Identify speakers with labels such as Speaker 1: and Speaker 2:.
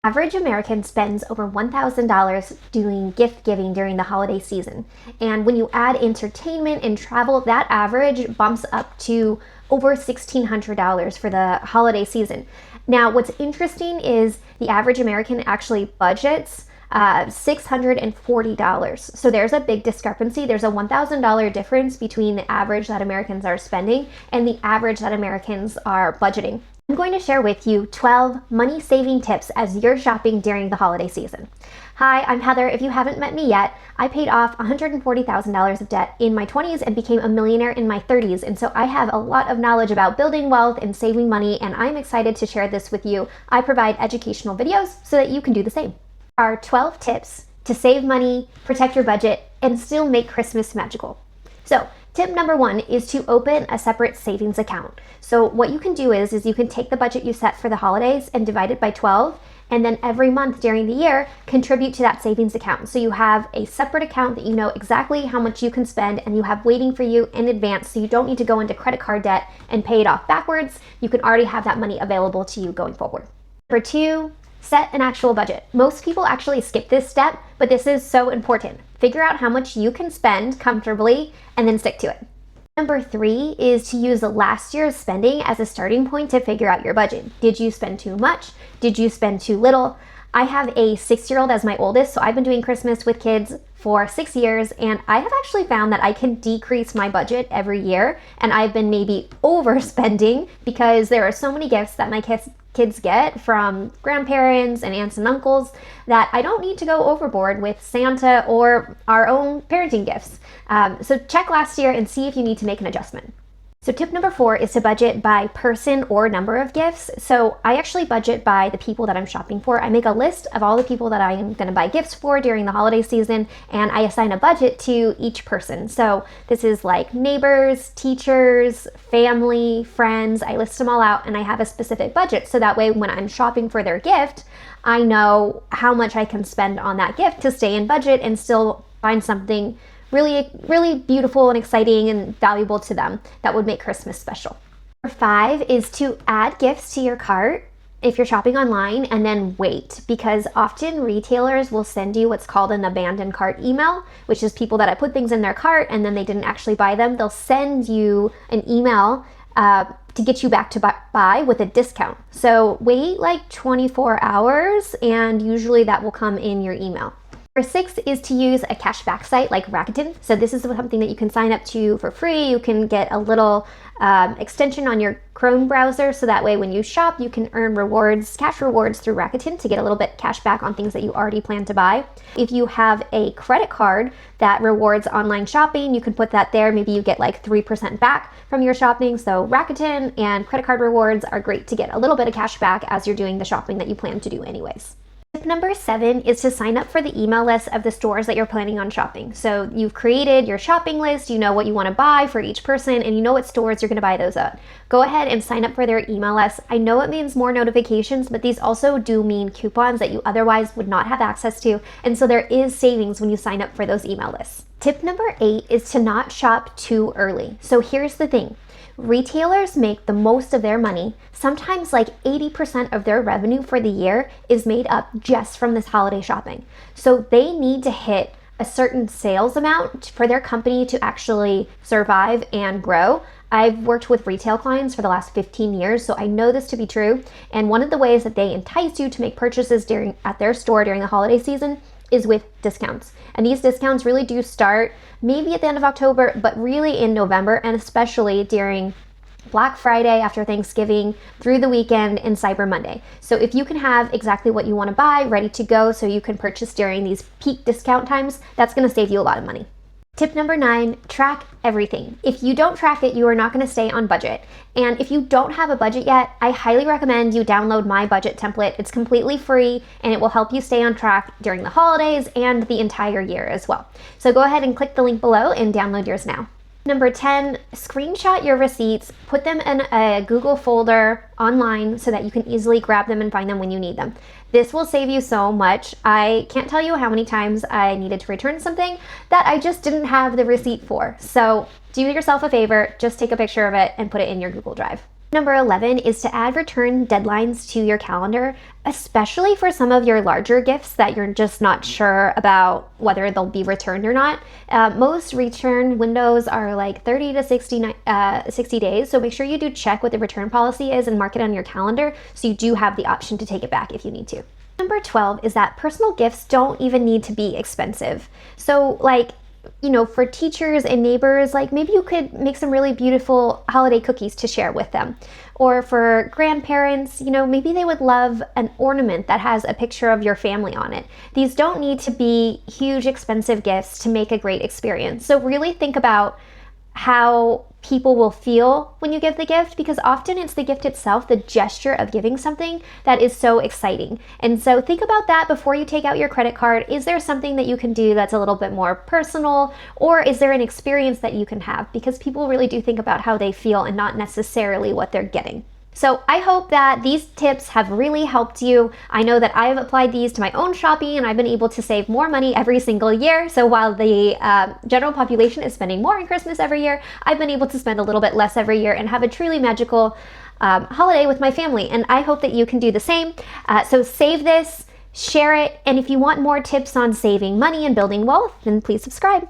Speaker 1: Average American spends over $1,000 doing gift giving during the holiday season. And when you add entertainment and travel, that average bumps up to over $1,600 for the holiday season. Now, what's interesting is the average American actually budgets $640. So there's a big discrepancy. There's a $1,000 difference between the average that Americans are spending and the average that Americans are budgeting. I'm going to share with you 12 money-saving tips as you're shopping during the holiday season. Hi, I'm Heather. If you haven't met me yet, I paid off $140,000 of debt in my 20s and became a millionaire in my 30s. And so I have a lot of knowledge about building wealth and saving money, and I'm excited to share this with you. I provide educational videos so that you can do the same. Are 12 tips to save money, protect your budget, and still make Christmas magical. So, tip number 1 is to open a separate savings account. So what you can do is you can take the budget you set for the holidays and divide it by 12, and then every month during the year, contribute to that savings account. So you have a separate account that you know exactly how much you can spend and you have waiting for you in advance, so you don't need to go into credit card debt and pay it off backwards. You can already have that money available to you going forward. Number 2, set an actual budget. Most people actually skip this step, but this is so important. Figure out how much you can spend comfortably and then stick to it. Number 3 is to use last year's spending as a starting point to figure out your budget. Did you spend too much? Did you spend too little? I have a 6-year-old as my oldest, so I've been doing Christmas with kids for 6 years, and I have actually found that I can decrease my budget every year, and I've been maybe overspending because there are so many gifts that my kids get from grandparents and aunts and uncles that I don't need to go overboard with Santa or our own parenting gifts. So check last year and see if you need to make an adjustment. So tip number 4 is to budget by person or number of gifts. So I actually budget by the people that I'm shopping for. I make a list of all the people that I am going to buy gifts for during the holiday season, and I assign a budget to each person. So this is like neighbors, teachers, family, friends. I list them all out and I have a specific budget. So that way when I'm shopping for their gift, I know how much I can spend on that gift to stay in budget and still find something really beautiful and exciting and valuable to them that would make Christmas special. Number 5 is to add gifts to your cart if you're shopping online, and then wait, because often retailers will send you what's called an abandoned cart email, which is people that I put things in their cart and then they didn't actually buy them. They'll send you an email to get you back to buy with a discount. So wait like 24 hours and usually that will come in your email. Number 6 is to use a cashback site like Rakuten. So this is something that you can sign up to for free. You can get a little extension on your Chrome browser, so that way when you shop, you can earn rewards, cash rewards through Rakuten to get a little bit cash back on things that you already plan to buy. If you have a credit card that rewards online shopping, you can put that there. Maybe you get like 3% back from your shopping. So Rakuten and credit card rewards are great to get a little bit of cash back as you're doing the shopping that you plan to do anyways. Tip number 7 is to sign up for the email list of the stores that you're planning on shopping. So you've created your shopping list, you know what you want to buy for each person, and you know what stores you're going to buy those at. Go ahead and sign up for their email list. I know it means more notifications, but these also do mean coupons that you otherwise would not have access to, and so there is savings when you sign up for those email lists. Tip number 8 is to not shop too early. So here's the thing. Retailers make the most of their money. Sometimes like 80% of their revenue for the year is made up just from this holiday shopping. So they need to hit a certain sales amount for their company to actually survive and grow. I've worked with retail clients for the last 15 years, so I know this to be true. And one of the ways that they entice you to make purchases at their store during the holiday season is with discounts. And these discounts really do start maybe at the end of October, but really in November, and especially during Black Friday after Thanksgiving through the weekend and Cyber Monday. So if you can have exactly what you want to buy ready to go so you can purchase during these peak discount times, that's going to save you a lot of money. Tip number 9, track everything. If you don't track it, you are not going to stay on budget. And if you don't have a budget yet, I highly recommend you download my budget template. It's completely free and it will help you stay on track during the holidays and the entire year as well. So go ahead and click the link below and download yours now. Number 10, screenshot your receipts, put them in a Google folder online so that you can easily grab them and find them when you need them. This will save you so much. I can't tell you how many times I needed to return something that I just didn't have the receipt for. So do yourself a favor, just take a picture of it and put it in your Google Drive. Number 11 is to add return deadlines to your calendar, especially for some of your larger gifts that you're just not sure about whether they'll be returned or not. Most return windows are like 30 to 60 days, so make sure you do check what the return policy is and mark it on your calendar so you do have the option to take it back if you need to. Number 12 is that personal gifts don't even need to be expensive. So for teachers and neighbors, maybe you could make some really beautiful holiday cookies to share with them. Or for grandparents, maybe they would love an ornament that has a picture of your family on it. These don't need to be huge, expensive gifts to make a great experience. So really think about how people will feel when you give the gift, because often it's the gift itself, the gesture of giving something, that is so exciting. And so think about that before you take out your credit card. Is there something that you can do that's a little bit more personal, or is there an experience that you can have? Because people really do think about how they feel and not necessarily what they're getting. So I hope that these tips have really helped you. I know that I've applied these to my own shopping and I've been able to save more money every single year. So while the general population is spending more on Christmas every year, I've been able to spend a little bit less every year and have a truly magical holiday with my family. And I hope that you can do the same. So save this, share it, and if you want more tips on saving money and building wealth, then please subscribe.